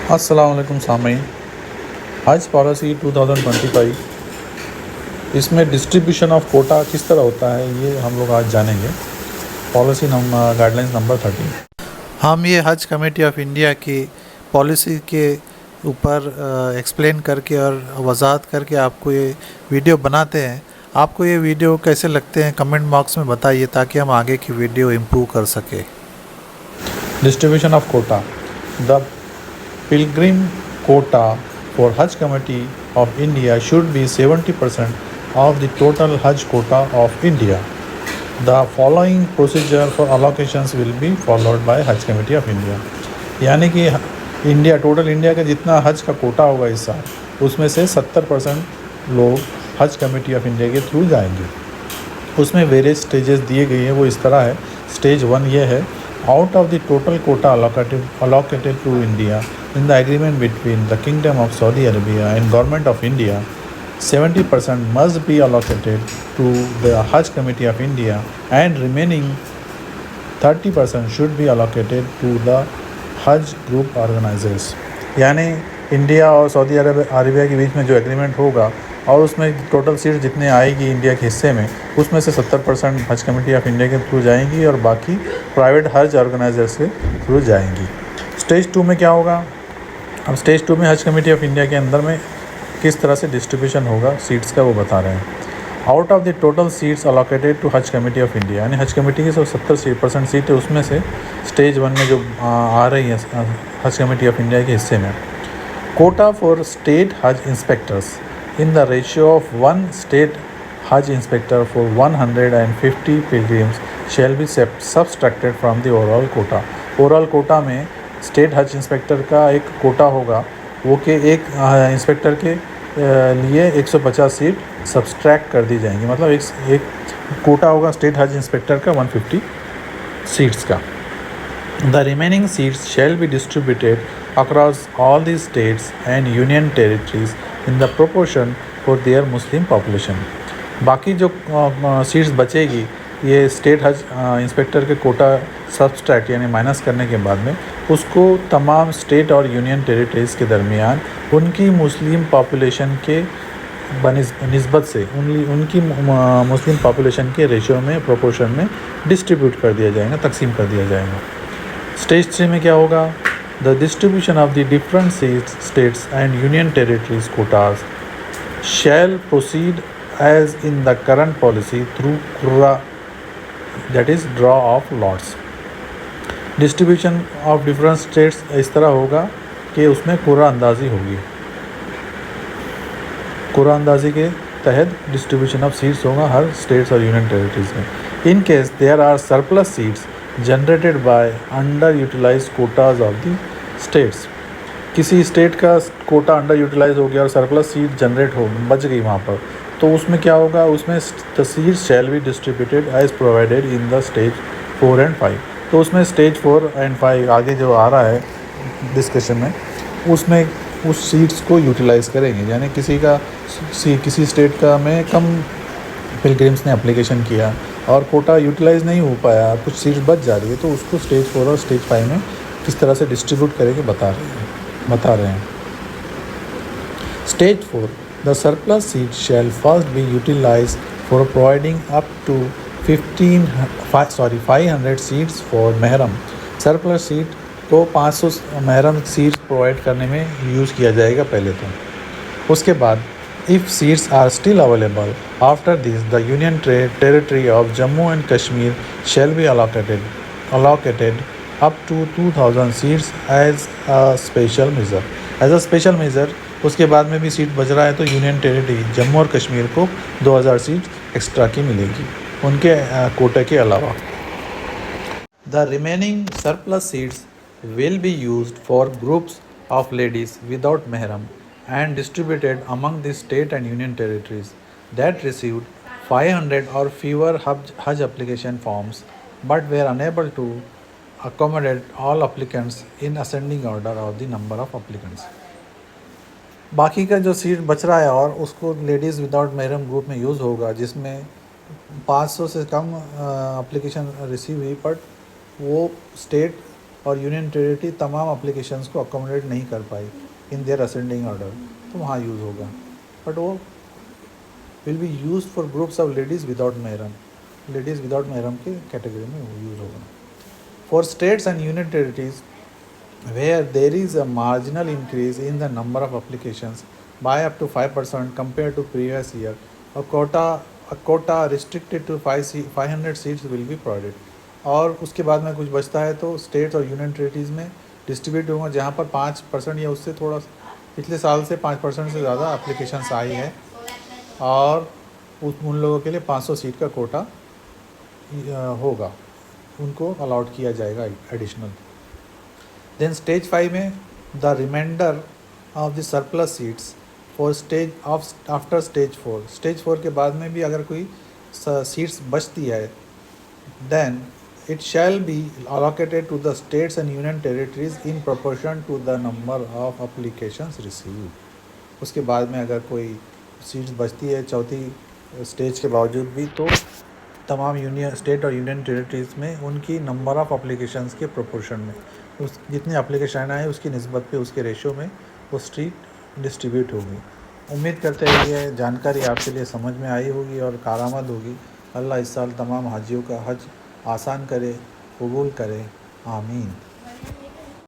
अस्सलाम वालेकुम सामीन। हज पॉलिसी 2025 इसमें डिस्ट्रीब्यूशन ऑफ कोटा किस तरह होता है ये हम लोग आज जानेंगे। Policy number guidelines number 13। हम ये हज कमेटी ऑफ इंडिया की पॉलिसी के ऊपर एक्सप्लेन करके और वजाहत करके आपको ये वीडियो बनाते हैं। आपको ये वीडियो कैसे लगते हैं कमेंट बॉक्स में बताइए ताकि हम आगे की वीडियो इम्प्रूव कर सके। Distribution of quota. The pilgrim quota for Haj committee of India should be 70% of the total Haj quota of India. The following procedure for allocations will be followed by Haj committee of India. यानी कि total India का जितना हज का कोटा होगा इस साल, उसमें से 70% लोग हज कमेटी ऑफ इंडिया के थ्रू जाएंगे। उसमें वेरियस स्टेजेस दिए गए हैं, वो इस तरह है। स्टेज 1 ये है, out of the total quota allocated to India in the agreement between the kingdom of Saudi Arabia and government of India, 70% must be allocated to the Hajj Committee of India and remaining 30% should be allocated to the Hajj Group Organizers। यानी India और Saudi Arabia के बीच में जो agreement होगा और उसमें total seat जितने आएगी इंडिया के हिस्से में, उसमें से 70% हज कमेटी ऑफ इंडिया के थ्रू जाएंगी और बाकी प्राइवेट हज ऑर्गेनाइजर्स के थ्रू जाएंगी। स्टेज 2 में क्या होगा? अब स्टेज 2 में हज कमेटी ऑफ इंडिया के अंदर में किस तरह से डिस्ट्रीब्यूशन होगा सीट्स का, वो बता रहे हैं। Out of the total seats allocated to Haj committee of India, यानी हज कमेटी की 70% सीट है, उसमें से स्टेज 1 में जो आ रही है हज कमेटी ऑफ इंडिया के हिस्से में, quota for state Haj inspectors in the ratio of 1 state Haj inspector for 150 pilgrims shall be subtracted from the overall quota. Overall quota में स्टेट हज इंस्पेक्टर का एक कोटा होगा, वो के एक इंस्पेक्टर के लिए 150 सीट सब्सट्रैक्ट कर दी जाएंगी। मतलब एक कोटा होगा स्टेट हज इंस्पेक्टर का 150 सीट्स का। The remaining seats shall be distributed across all the states and union territories in the proportion for their Muslim population. बाकी जो सीट्स बचेगी ये स्टेट हज इंस्पेक्टर के कोटा सब्सट्रैक्ट यानी माइनस करने के बाद में उसको तमाम स्टेट और यूनियन टेरिटरीज़ के दरमियान उनकी मुस्लिम पॉपुलेशन के निस्बत से उनकी मुस्लिम पॉपुलेशन के रेशियो में प्रोपोर्शन में डिस्ट्रीब्यूट कर दिया जाएगा, तकसीम कर दिया जाएगा। स्टेज 3 में क्या होगा? The distribution of the different states and union territories quotas shall proceed as in the current policy through कुर्रा, that is draw of lots. Distribution of different states इस तरह होगा कि उसमें कुर्रा अंदाज़ी होगी। कुर्रा अंदाज़ी के तहत डिस्ट्रीब्यूशन ऑफ सीट्स होगा हर स्टेट्स और यूनियन टेरिटरीज में। In case there are surplus seats generated by under utilize quotas of the states, किसी स्टेट का कोटा अंडर यूटिलाइज हो गया और सरप्लस सीट जनरेट हो बच गई वहाँ पर, तो उसमें क्या होगा? उसमें the seats shall be distributed as provided in the stage 4 and 5। तो उसमें स्टेज 4 and 5 आगे जो आ रहा है डिस्कशन में, उसमें उस सीट्स को यूटिलाइज़ करेंगे। यानी किसी स्टेट का में कम पिलग्रिम्स ने एप्लीकेशन किया और कोटा यूटिलाइज़ नहीं हो पाया, कुछ सीट्स बच जा रही है, तो उसको स्टेज 4 और स्टेज 5 में किस तरह से डिस्ट्रीब्यूट करेंगे बता रहे हैं। Stage 4, the surplus seat shall first be utilized for providing up to 500 seats for महरम। सरप्लस सीट को 500 महरम सीट प्रोवाइड करने में यूज़ किया जाएगा पहले तो। उसके बाद if seats are still available after this, the union territory of Jammu and Kashmir shall be allocated up to 2000 seats as a special measure. उसके बाद में भी सीट बच रहा है तो यूनियन टेरिटरी जम्मू और कश्मीर को 2000 सीट एक्स्ट्रा की मिलेगी उनके कोटे के अलावा। The remaining surplus seats will be used for groups of ladies without महरम and distributed among the state and union territories that received 500 or fewer Haj application forms but were unable to accommodate all applicants in ascending order of the number of applicants। बाकी का जो seat बच रहा है और उसको ladies without महरम group में यूज़ होगा, जिसमें 500 से कम एप्लीकेशन रिसीव हुई, बट वो स्टेट और यूनियन टेरिटरी तमाम अप्लीकेशंस को अकोमोडेट नहीं कर पाई इन देयर असेंडिंग ऑर्डर, तो वहाँ यूज़ होगा। बट वो will be use for groups of ladies without महरम, लेडीज़ विदाउट महरम के कैटेगरी में वो यूज़ होगा। For states and union territories where there is a marginal increase in the number of applications by up to 5% compared to previous year, a quota restricted to 500 seats will be provided। और उसके बाद में कुछ बचता है तो states और union territories में डिस्ट्रीब्यूट होगा, जहाँ पर 5% या उससे थोड़ा पिछले साल से 5% से ज़्यादा एप्लीकेशंस आई है, और उन लोगों के लिए 500 सीट का कोटा होगा, उनको अलाउड किया जाएगा एडिशनल। देन स्टेज 5 में the reminder of the surplus seats for stage of after stage 4, stage 4 के बाद में भी अगर कोई सीट्स बचती है, then it shall be allocated to the states and union territories in proportion to the number of applications received. उसके बाद में अगर कोई सीट्स बचती है चौथी स्टेज के बावजूद भी, तो तमाम यूनियन स्टेट और यूनियन टेरिटरीज़ में उनकी नंबर ऑफ़ अप्लीकेशंस के प्रोपोर्शन में, उस जितनी एप्लीकेशन आए उसकी निस्बत पे, उसके रेशो में वो सीट डिस्ट्रीब्यूट होगी। उम्मीद करते हैं ये जानकारी आपके लिए समझ में आई होगी और कारआमद होगी। अल्लाह इस साल तमाम हाजियों का हज आसान करे, कबूल करे, आमीन।